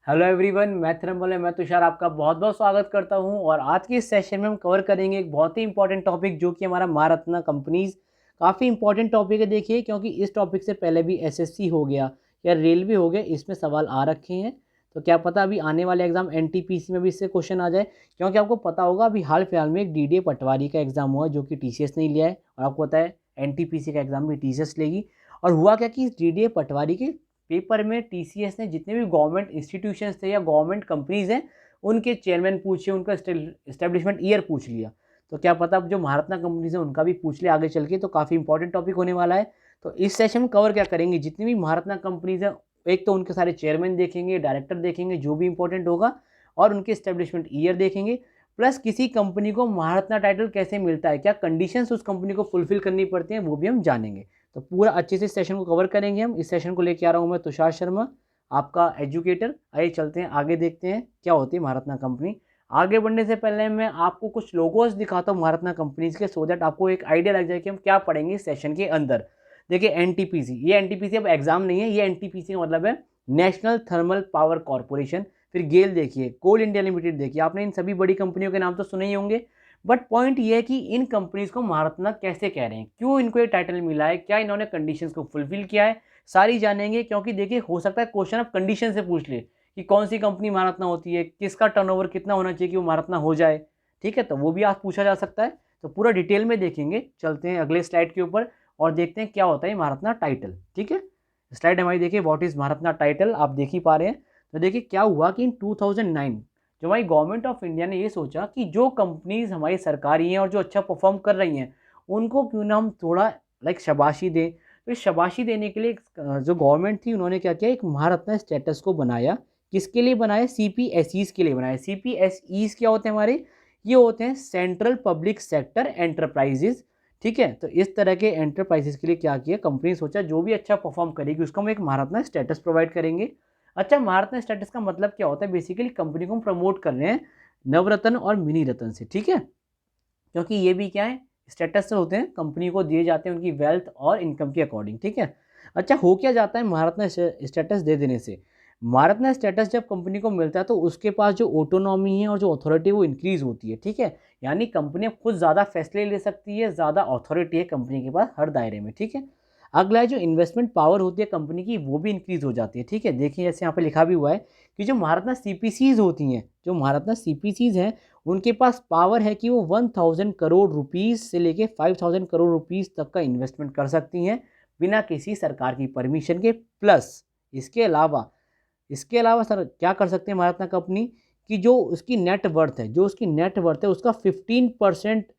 Hello everyone, मैं तुषार आपका बहुत बहुत स्वागत करता हूं। और आज के इस सेशन में हम कवर करेंगे एक बहुत ही इंपॉर्टेंट टॉपिक जो कि हमारा महारत्ना कंपनीज। काफ़ी इंपॉर्टेंट टॉपिक है देखिए, क्योंकि इस टॉपिक से पहले भी एसएससी हो गया या रेलवे हो गया, इसमें सवाल आ रखे हैं। तो क्या पता अभी आने वाले एग्जाम एनटीपीसी में भी इससे क्वेश्चन आ जाए, क्योंकि आपको पता होगा अभी हाल फिलहाल में एक डीडीए पटवारी का एग्जाम हुआ जो कि टीसीएस नहीं लिया है, और आपको पता है एनटीपीसी का एग्जाम भी टीसीएस लेगी। और हुआ क्या कि इस डीडीए पटवारी के पेपर में टीसीएस ने जितने भी गवर्नमेंट इंस्टीट्यूशंस थे या गवर्नमेंट कंपनीज हैं उनके चेयरमैन पूछे, उनका इस्टेब्लिशमेंट ईयर पूछ लिया। तो क्या पता अब जो महारत्ना कंपनीज है उनका भी पूछ लिया आगे चल के, तो काफ़ी इंपॉर्टेंट टॉपिक होने वाला है। तो इस सेशन में कवर क्या करेंगे, जितनी भी महारत्ना कंपनीज हैं एक तो उनके सारे चेयरमैन देखेंगे, डायरेक्टर देखेंगे जो भी इंपॉर्टेंट होगा, और उनके इस्टेब्लिशमेंट ईयर देखेंगे। प्लस किसी कंपनी को महारत्ना टाइटल कैसे मिलता है, क्या कंडीशंस उस कंपनी को फुलफिल करनी पड़ती हैं, वो भी हम जानेंगे। तो पूरा अच्छे से सेशन को कवर करेंगे हम। इस सेशन को लेके आ रहा हूँ मैं तुषार शर्मा, आपका एजुकेटर। आइए चलते हैं आगे, देखते हैं क्या होती है महारत्ना कंपनी। आगे बढ़ने से पहले मैं आपको कुछ लोगोस दिखाता हूँ महारत्ना कंपनीज के, सो दैट आपको एक आइडिया लग जाए कि हम क्या पढ़ेंगे इस सेशन के अंदर। देखिए एनटीपीसी, ये एनटीपीसी अब एग्जाम नहीं है, ये एनटीपीसी का मतलब है नेशनल थर्मल पावर कॉरपोरेशन। फिर गेल देखिए, कोल इंडिया लिमिटेड देखिए, आपने इन सभी बड़ी कंपनियों के नाम तो सुने ही होंगे। बट पॉइंट ये है कि इन कंपनीज को महारत्ना कैसे कह रहे हैं, क्यों इनको ये टाइटल मिला है, क्या इन्होंने कंडीशंस को फुलफिल किया है, सारी जानेंगे। क्योंकि देखिए हो सकता है क्वेश्चन आप कंडीशन से पूछ ले कि कौन सी कंपनी महारत्ना होती है, किसका टर्नओवर कितना होना चाहिए कि वो महारत्ना हो जाए। ठीक है, तो वो भी आप पूछा जा सकता है। तो पूरा डिटेल में देखेंगे। चलते हैं अगले स्लाइड के ऊपर और देखते हैं क्या होता है महारत्ना टाइटल। ठीक है, स्लाइड हमारी देखिए, व्हाट इज महारत्ना टाइटल, आप देख ही पा रहे हैं। तो देखिए क्या हुआ कि इन 2009 जो हमारी गवर्नमेंट ऑफ इंडिया ने ये सोचा कि जो कंपनीज हमारी सरकारी हैं और जो अच्छा परफॉर्म कर रही हैं उनको क्यों ना हम थोड़ा शाबाशी दें। तो इस शाबाशी देने के लिए जो गवर्नमेंट थी उन्होंने क्या किया, एक महारत्ना स्टेटस को बनाया। किसके लिए बनाया, सीपीएसईज के लिए बनाया। सीपीएसईज क्या होते हैं हमारे, ये होते हैं सेंट्रल पब्लिक सेक्टर एंटरप्राइजेज। ठीक है, तो इस तरह के एंटरप्राइजेस के लिए क्या किया कंपनी, सोचा जो भी अच्छा परफॉर्म करेगी उसको हम एक महारत्ना स्टेटस प्रोवाइड करेंगे। अच्छा, महारत्न स्टेटस का मतलब क्या होता है, बेसिकली कंपनी को हम प्रमोट कर रहे हैं नवरत्न और मिनी रत्न से। ठीक है, क्योंकि ये भी क्या है, स्टेटस होते हैं कंपनी को दिए जाते हैं उनकी वेल्थ और इनकम के अकॉर्डिंग। ठीक है, अच्छा हो क्या जाता है महारत्न स्टेटस दे देने से, महारत्न स्टेटस जब कंपनी को मिलता है तो उसके पास जो ऑटोनॉमी है और जो अथॉरिटी वो इंक्रीज होती है। ठीक है, यानी कंपनी अब खुद ज़्यादा फैसले ले सकती है, ज़्यादा अथॉरिटी है कंपनी के पास हर दायरे में। ठीक है, अगला है जो इन्वेस्टमेंट पावर होती है कंपनी की, वो भी इंक्रीज हो जाती है। ठीक है, देखिए जैसे यहाँ पे लिखा भी हुआ है कि जो महारत्ना सीपीसीज होती हैं, जो महारत्ना सीपीसीज हैं उनके पास पावर है कि वो 1000 करोड़ रुपीज़ से लेके 5000 करोड़ रुपीज़ तक का इन्वेस्टमेंट कर सकती हैं बिना किसी सरकार की परमिशन के। प्लस इसके अलावा सर क्या कर सकते हैं महारत्ना कंपनी कि जो उसकी नेटवर्थ है, उसका 15%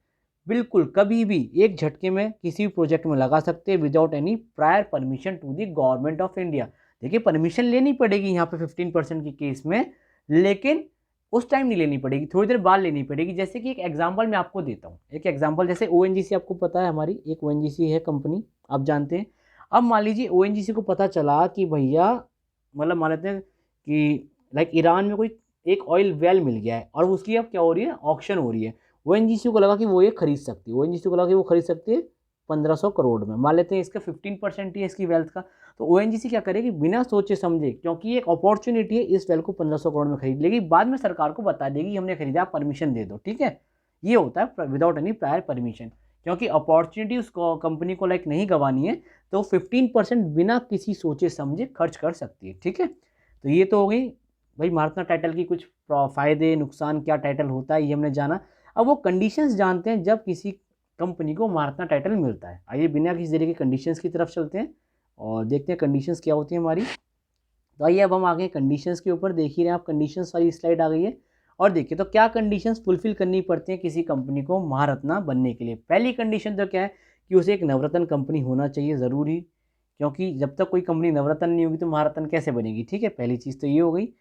बिल्कुल कभी भी एक झटके में किसी भी प्रोजेक्ट में लगा सकते हैं without any prior permission to the government of India. देखिए परमिशन लेनी पड़ेगी यहाँ पे 15% के केस में, लेकिन उस टाइम नहीं लेनी पड़ेगी, थोड़ी देर बाद लेनी पड़ेगी। जैसे कि एक एग्जांपल मैं आपको देता हूँ, एक एग्जांपल जैसे ओएनजीसी, आपको पता है हमारी एक ओएनजीसी है कंपनी, आप जानते हैं। अब मान लीजिए ओएनजीसी को पता चला कि भैया, मतलब मान लेते हैं कि ईरान में कोई एक ऑयल वेल मिल गया है और उसकी अब क्या हो रही है, ऑक्शन हो रही है। ओएनजीसी को लगा कि वो ये खरीद सकती है, ओएनजीसी को लगा कि वो खरीद सकती है 1500 करोड़ में, मान लेते हैं इसका 15% ही है इसकी वेल्थ का। तो ओएनजीसी क्या करेगी, बिना सोचे समझे, क्योंकि ये एक अपॉर्चुनिटी है, इस वेल को 1500 करोड़ में खरीद लेगी, बाद में सरकार को बता देगी हमने खरीदा, परमिशन दे दो। ठीक है, ये होता है विदाउट एनी प्रायर परमिशन, क्योंकि अपॉर्चुनिटी उस कंपनी को नहीं गंवानी है, तो 15% बिना किसी सोचे समझे खर्च कर सकती है। ठीक है, तो ये तो हो गई भाई महारत्ना टाइटल की कुछ फायदे नुकसान, क्या टाइटल होता है ये हमने जाना। अब वो कंडीशंस जानते हैं जब किसी कंपनी को महारत्ना टाइटल मिलता है। आइए बिना किसी तरीके की कंडीशंस की तरफ चलते हैं और देखते हैं कंडीशंस क्या होती है हमारी। तो आइए अब हम आ गए कंडीशंस के ऊपर, देख ही रहे हैं आप कंडीशंस वाली स्लाइड आ गई है। और देखिए तो क्या कंडीशंस फुलफिल करनी पड़ती हैं किसी कंपनी को महारत्ना बनने के लिए। पहली कंडीशन तो क्या है कि उसे एक नवरत्न कंपनी होना चाहिए ज़रूरी, क्योंकि जब तक कोई कंपनी नवरत्न नहीं होगी तो महारत्न कैसे बनेगी। ठीक है, पहली चीज़ तो ये हो गई।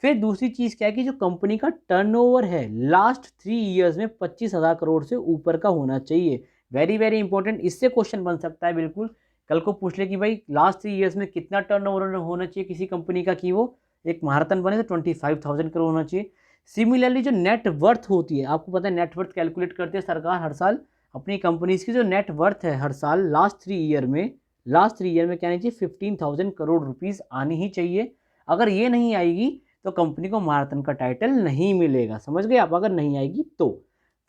फिर दूसरी चीज़ क्या है कि जो कंपनी का टर्नओवर है लास्ट 3 ईयर्स में 25,000 करोड़ से ऊपर का होना चाहिए। वेरी वेरी इंपॉर्टेंट, इससे क्वेश्चन बन सकता है बिल्कुल, कल को पूछ ले कि भाई लास्ट 3 ईयर्स में कितना टर्नओवर होना चाहिए किसी कंपनी का कि वो एक महारत्न बने, तो 25,000 करोड़ होना चाहिए। सिमिलरली जो नेट वर्थ होती है, आपको पता है नेट वर्थ कैलकुलेट करते हैं सरकार हर साल अपनी कंपनीज की, जो नेट वर्थ है हर साल लास्ट थ्री ईयर में क्या आनी चाहिए, 15,000 करोड़ रुपीज़ आनी ही चाहिए। अगर ये नहीं आएगी तो कंपनी को महारत्न का टाइटल नहीं मिलेगा। समझ गए आप, अगर नहीं आएगी तो।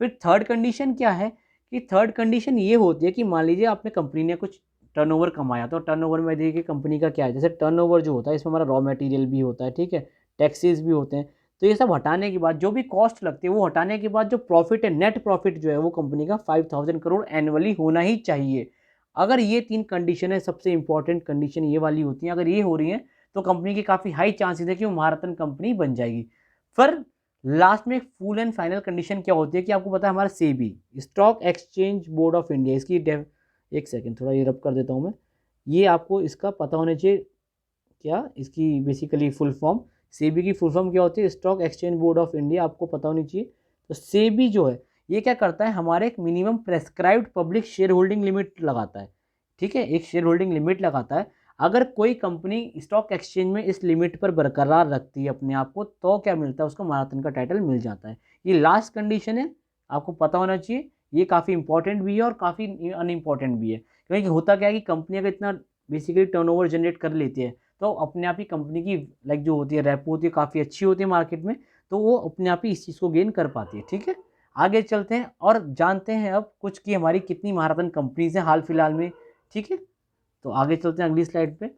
फिर थर्ड कंडीशन क्या है कि थर्ड कंडीशन ये होती है कि मान लीजिए आपने कंपनी ने कुछ टर्नओवर कमाया, तो टर्नओवर में देखिए कंपनी का क्या है, जैसे टर्नओवर जो होता है इसमें हमारा रॉ मटेरियल भी होता है, ठीक है, टैक्सेस भी होते हैं, तो ये सब हटाने के बाद जो भी कॉस्ट लगती है वो हटाने के बाद जो प्रॉफिट है, नेट प्रॉफिट जो है वो कंपनी का 5000 करोड़ एनुअली होना ही चाहिए। अगर ये 3 कंडीशन है, सबसे इंपॉर्टेंट कंडीशन ये वाली होती है, अगर ये हो रही है तो कंपनी की काफ़ी हाई चांसेस है कि वो महारत्न कंपनी बन जाएगी। फिर लास्ट में एक फुल एंड फाइनल कंडीशन क्या होती है कि आपको पता है हमारा SEBI, stock exchange board of India, इसकी एक सेकेंड थोड़ा ये रब कर देता हूँ मैं, ये आपको इसका पता होना चाहिए क्या, इसकी बेसिकली फुल फॉर्म, सेबी की फुल फॉर्म क्या होती है, stock exchange board of India, आपको पता होनी चाहिए। तो सेबी जो है ये क्या करता है, हमारे एक minimum prescribed public share holding limit लगाता है, ठीक है, एक शेयर होल्डिंग लिमिट लगाता है। अगर कोई कंपनी स्टॉक एक्सचेंज में इस लिमिट पर बरकरार रखती है अपने आप को, तो क्या मिलता है उसको, महारत्न का टाइटल मिल जाता है। ये लास्ट कंडीशन है, आपको पता होना चाहिए, ये काफ़ी इंपॉर्टेंट भी है और काफ़ी अनइम्पॉर्टेंट भी है, क्योंकि होता क्या है कि कंपनी अगर इतना बेसिकली टर्नओवर जनरेट कर लेती है तो अपने आप ही कंपनी की लाइक जो होती है रेपो होती है काफ़ी अच्छी होती है मार्केट में, तो वो अपने आप ही इस चीज़ को गेन कर पाती है। ठीक है, आगे चलते हैं और जानते हैं अब कुछ कि हमारी कितनी महारत्न कंपनीज हैं हाल फिलहाल में। ठीक है, तो आगे चलते हैं अगली स्लाइड पे।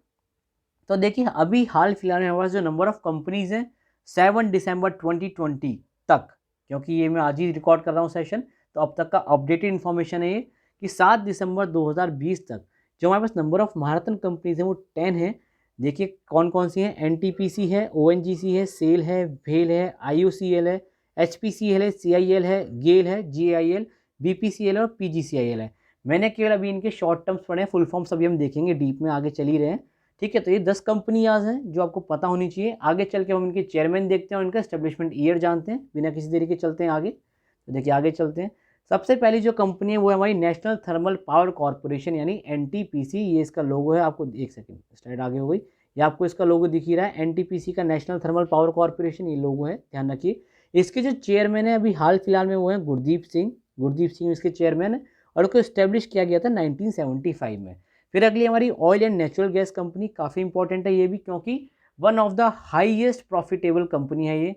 तो देखिए अभी हाल फिलहाल में हमारे पास जो नंबर ऑफ कंपनीज हैं 7 दिसंबर 2020 तक, क्योंकि ये मैं आज ही रिकॉर्ड कर रहा हूँ सेशन, तो अब तक का अपडेटेड इन्फॉर्मेशन है ये कि 7 दिसंबर 2020 तक जो हमारे पास नंबर ऑफ महारत्न कंपनीज हैं वो 10 है। देखिए कौन कौन सी हैं, एनटीपीसी है, ओएनजीसी है, सेल है, भेल है, आईओसीएल है, एचपीसीएल है, सीआईएल है, गेल है, जीआईएल, बीपीसीएल और पीजीसीआईएल है। मैंने केवल अभी इनके शॉर्ट टर्म्स पढ़े हैं, फुल फॉर्म्स अभी हम देखेंगे, डीप में आगे चल ही रहे हैं। ठीक है, तो ये 10 कंपनियां हैं जो आपको पता होनी चाहिए। आगे चल के हम इनके चेयरमैन देखते हैं और इनका एस्टेब्लिशमेंट ईयर जानते हैं, बिना किसी देरी के चलते हैं आगे। तो देखिए आगे चलते हैं, सबसे पहली जो कंपनी है वो है हमारी नेशनल थर्मल पावर कॉरपोरेशन यानी एनटीपीसी। ये इसका लोगो है, आपको एक सेकंड स्लाइड आगे हो गई, ये आपको इसका लोगो दिख ही रहा है, एनटीपीसी का नेशनल थर्मल पावर कॉरपोरेशन ये लोगो है, ध्यान रखिए। इसके जो चेयरमैन है अभी हाल फिलहाल में वो है गुरदीप सिंह, गुरदीप सिंह इसके चेयरमैन है और उसको इस्टेब्लिश किया गया था 1975 में। फिर अगली हमारी oil and natural gas company, काफ़ी इंपॉर्टेंट है ये भी क्योंकि one of the highest profitable company है ये।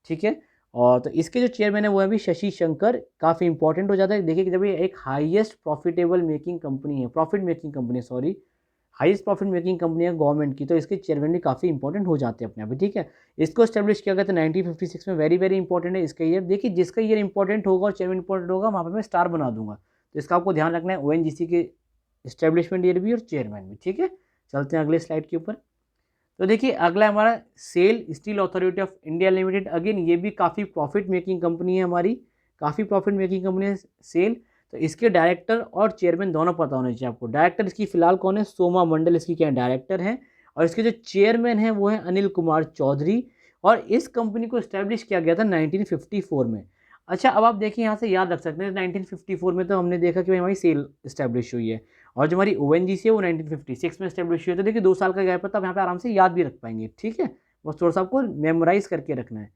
ठीक है, और तो इसके जो चेयरमैन है वो है भी शशि शंकर, काफ़ी इंपॉर्टेंट हो जाता है। देखिए कि जब ये एक हाईएस्ट प्रॉफिटेबल मेकिंग कंपनी है, profit making company sorry, highest profit making company है गवर्नमेंट की, तो इसके चेयरमैन भी काफ़ी इंपॉर्टेंट हो जाते हैं अपने आप। ठीक है, इसको स्टैब्लिश किया गया था 1956 में, वेरी वेरी इंपॉर्टेंट है इसका ईयर। देखिए जिसका ईयर इंपॉर्टेंट होगा और चेयरमैन इंपॉर्टेंट होगा वहाँ पर मैं स्टार बना दूंगा, तो इसका आपको ध्यान रखना है, ओएनजीसी के इस्टेब्लिशमेंट ईयर भी और चेयरमैन भी। ठीक है, चलते हैं अगले स्लाइड के ऊपर। तो देखिए अगला हमारा SAIL steel authority of India limited, again ये भी काफ़ी प्रॉफिट मेकिंग कंपनी है हमारी, काफ़ी प्रॉफिट मेकिंग कंपनी है सेल। तो इसके डायरेक्टर और चेयरमैन दोनों पता होने चाहिए आपको। डायरेक्टर इसकी फिलहाल कौन है, सोमा मंडल इसकी क्या डायरेक्टर हैं, और इसके जो चेयरमैन हैं वो है अनिल कुमार चौधरी, और इस कंपनी को इस्टेब्लिश किया गया था 1954 में। अच्छा अब आप देखिए यहाँ से याद रख सकते हैं 1954 में तो हमने देखा कि भाई हमारी सेल इस्टेब्लिश हुई है, और जो हमारी ओएनजीसी है वो 1956 में इस्टेब्लिश हुई है। तो देखिए 2 साल का गैप है, तो आप यहाँ पे आराम से याद भी रख पाएंगे। ठीक है, बस थोड़ा सा आपको मेमोराइज करके रखना है।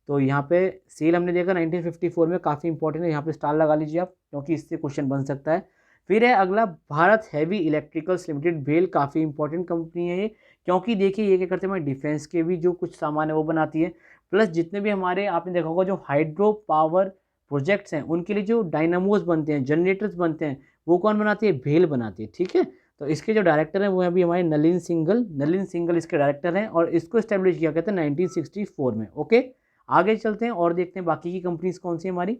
तो यहाँ पे सेल हमने देखा 1954 में, काफ़ी इंपॉर्टेंट है, यहाँ पे स्टार लगा लीजिए आप क्योंकि इससे क्वेश्चन बन सकता है। फिर है अगला भारत हैवी इलेक्ट्रिकल्स लिमिटेड, भेल, काफ़ी इंपॉर्टेंट कंपनी है ये, क्योंकि देखिए ये क्या करते हैं हमारे डिफेंस के भी जो कुछ सामान है वो बनाती है, प्लस जितने भी हमारे आपने देखा होगा जो हाइड्रो पावर प्रोजेक्ट्स हैं उनके लिए जो डायनामोज बनते हैं, जनरेटर्स बनते हैं, वो कौन बनाती है, भेल बनाती है। ठीक है, तो इसके जो डायरेक्टर हैं वो अभी हमारे नलिन सिंगल, नलिन सिंगल इसके डायरेक्टर हैं, और इसको इस्टेब्लिश किया गया था 1964 में। ओके, आगे चलते हैं और देखते हैं बाकी की कंपनीज कौन सी हमारी।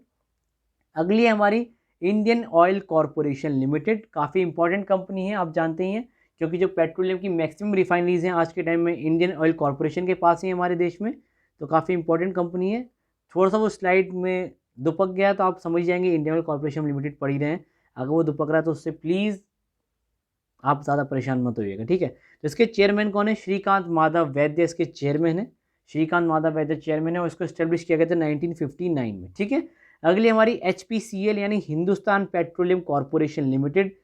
अगली है हमारी इंडियन ऑयल कॉरपोरेशन लिमिटेड, काफ़ी इंपॉर्टेंट कंपनी है, आप जानते ही हैं क्योंकि जो पेट्रोलियम की मैक्सिमम रिफाइनरीज हैं आज के टाइम में इंडियन ऑयल कॉरपोरेशन के पास ही है हमारे देश में, तो काफ़ी इंपॉर्टेंट कंपनी है। थोड़ा सा वो स्लाइड में दुपक गया तो आप समझ जाएंगे, इंडियन ऑयल कॉरपोरेशन लिमिटेड पढ़ ही रहे हैं, अगर वो दुपक रहा है तो उससे प्लीज़ आप ज़्यादा परेशान मत होइएगा। ठीक है, तो इसके चेयरमैन कौन है, श्रीकांत माधव वैद्य इसके चेयरमैन है, श्रीकांत माधव वैद्य चेयरमैन है, और इसको इस्टेब्लिश किया गया था 1959 में। ठीक है, अगली हमारी एचपीसीएल यानी Hindustan petroleum corporation limited.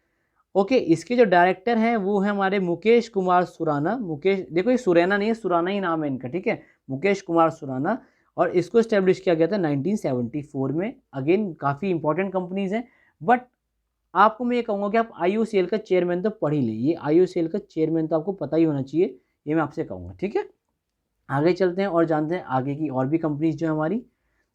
Okay, इसके जो डायरेक्टर हैं वो है हमारे मुकेश कुमार सुराना, मुकेश, देखो ये सुरैना नहीं है, सुराना ही नाम है इनका। ठीक है, मुकेश कुमार सुराना, और इसको इस्टेब्लिश किया गया था 1974 में। अगेन काफ़ी इंपॉर्टेंट कंपनीज हैं, बट आपको मैं ये कहूँगा कि आप आईओसीएल का चेयरमैन तो पढ़ ही ले, ये आईओसीएल का चेयरमैन तो आपको पता ही होना चाहिए, ये मैं आपसे कहूँगा। ठीक है, आगे चलते हैं और जानते हैं आगे की और भी कंपनीज जो है हमारी।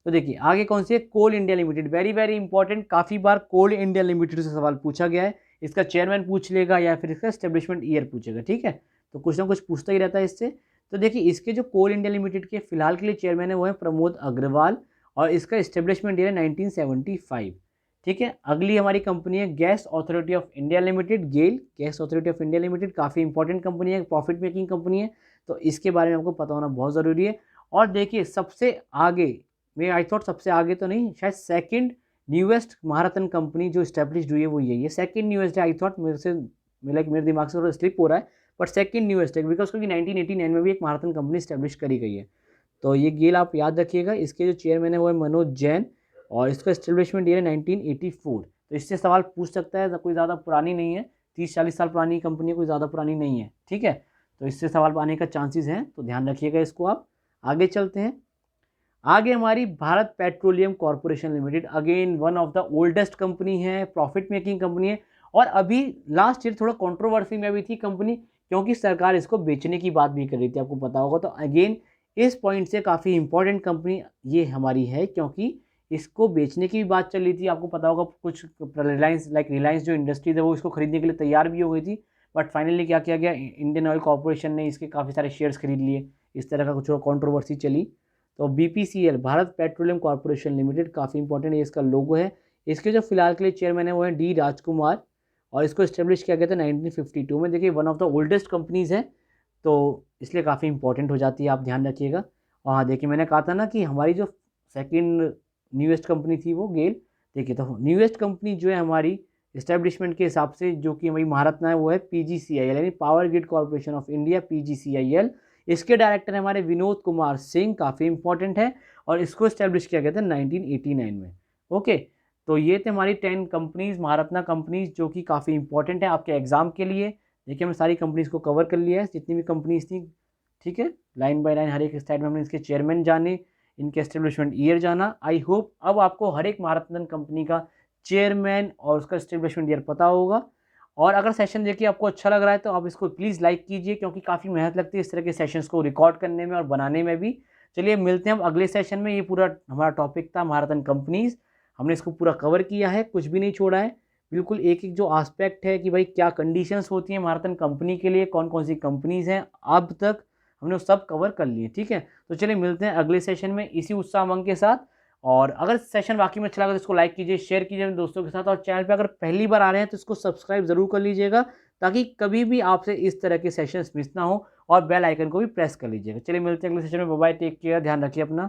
तो देखिए आगे कौन सी है, coal India limited, very very important, काफ़ी बार कोल इंडिया लिमिटेड से सवाल पूछा गया है। इसका चेयरमैन पूछ लेगा या फिर इसका एस्टेब्लिशमेंट ईयर पूछेगा, ठीक है, तो कुछ ना कुछ पूछता ही रहता है इससे। तो देखिए इसके जो कोल इंडिया लिमिटेड के फिलहाल के लिए चेयरमैन है वो है प्रमोद अग्रवाल, और इसका एस्टेब्लिशमेंट ईयर है 1975। ठीक है, अगली हमारी कंपनी है gas authority of India limited, GAIL, gas authority of India limited, काफ़ी इंपॉर्टेंट कंपनी है, प्रॉफिट मेकिंग कंपनी है, तो इसके बारे में आपको पता होना बहुत ज़रूरी है। और देखिए सबसे आगे, मैं आई थॉट सबसे आगे तो नहीं, शायद सेकंड न्यूएस्ट महारत्न कंपनी जो स्टैब्लिश्ड हुई है वो यही है, सेकंड न्यूएस्ट है आई थॉट, मेरे दिमाग से थोड़ा स्लिप हो रहा है, बट सेकंड न्यूएस्ट है बिकॉज क्योंकि 1989 में भी एक महारत्न कंपनी स्टैब्लिश करी गई है। तो ये गेल आप याद रखिएगा, इसके जो चेयरमैन है वो है मनोज जैन, और इसका एस्टेब्लिशमेंट ईयर है 1984। तो इससे सवाल पूछ सकता है, कोई ज़्यादा पुरानी नहीं है, 30-40 साल पुरानी कंपनी है, कोई ज़्यादा पुरानी नहीं है, ठीक है, तो इससे सवाल आने का चांसेस हैं, तो ध्यान रखिएगा इसको आप। आगे चलते हैं, आगे हमारी Bharat petroleum corporation limited, again one of the oldest company है, प्रॉफिट मेकिंग कंपनी है, और अभी लास्ट ईयर थोड़ा कंट्रोवर्सी में भी थी कंपनी, क्योंकि सरकार इसको बेचने की बात भी कर रही थी, आपको पता होगा। तो अगेन इस पॉइंट से काफ़ी इंपॉर्टेंट कंपनी ये हमारी है, क्योंकि इसको बेचने की भी बात चल रही थी, आपको पता होगा कुछ रिलायंस जो इंडस्ट्री है वो इसको खरीदने के लिए तैयार भी हो गई थी, बट फाइनली क्या किया गया, इंडियन ऑयल कॉर्पोरेशन ने इसके काफ़ी सारे शेयर्स खरीद लिए, इस तरह का कुछ कंट्रोवर्सी चली। तो BPCL, Bharat petroleum corporation limited, काफ़ी इंपॉर्टेंट है, इसका लोगो है। इसके जो फिलहाल के लिए चेयरमैन है वो है डी राजकुमार, और इसको इस्टेब्लिश किया गया था 1952 में। देखिए one of the oldest companies है, तो इसलिए काफ़ी इंपॉर्टेंट हो जाती है, आप ध्यान रखिएगा। और हाँ देखिए मैंने कहा था ना कि हमारी जो सेकंड न्यूएस्ट कंपनी थी वो गेल, देखिए तो न्यूएस्ट कंपनी जो है हमारी इस्टेब्लिशमेंट के हिसाब से जो कि हमारी महारत्ना है वो है PGCIL, यानी power grid corporation of India, PGCIL। इसके डायरेक्टर हैं हमारे विनोद कुमार सिंह, काफ़ी इंपॉर्टेंट है, और इसको इस्टेब्लिश किया गया था 1989 में। ओके, तो ये थे हमारी 10 कंपनीज, महारत्ना कंपनीज, जो कि काफ़ी इंपॉर्टेंट है आपके एग्जाम के लिए। देखिए हमने सारी कंपनीज को कवर कर लिया है, जितनी भी कंपनीज थी, ठीक है, लाइन बाय लाइन हर एक स्लाइड में हमने इसके चेयरमैन जाने, इनके एस्टेब्लिशमेंट ईयर जाना। आई होप अब आपको हर एक महारत्न कंपनी का चेयरमैन और उसका एस्टेब्लिशमेंट ईयर पता होगा। और अगर सेशन देखिए आपको अच्छा लग रहा है तो आप इसको प्लीज़ लाइक कीजिए, क्योंकि काफ़ी मेहनत लगती है इस तरह के सेशंस को रिकॉर्ड करने में और बनाने में भी। चलिए मिलते हैं हम अगले सेशन में। ये पूरा हमारा टॉपिक था महारत्न कंपनीज़, हमने इसको पूरा कवर किया है, कुछ भी नहीं छोड़ा है, बिल्कुल एक एक जो आस्पेक्ट है कि भाई क्या कंडीशंस होती हैं महारत्न कंपनी के लिए, कौन कौन सी कंपनीज़ हैं अब तक, हमने वो सब कवर कर लिए, ठीक है। तो चलिए मिलते हैं अगले सेशन में इसी उत्साह उमंग के साथ। और अगर सेशन वाकई में अच्छा लगा तो इसको लाइक कीजिए, शेयर कीजिए अपने दोस्तों के साथ, और चैनल पे अगर पहली बार आ रहे हैं तो इसको सब्सक्राइब ज़रूर कर लीजिएगा, ताकि कभी भी आपसे इस तरह के सेशंस मिस ना हो, और बेल आइकन को भी प्रेस कर लीजिएगा। चलिए मिलते हैं अगले सेशन में, बाय बाय, टेक केयर, ध्यान रखिए अपना।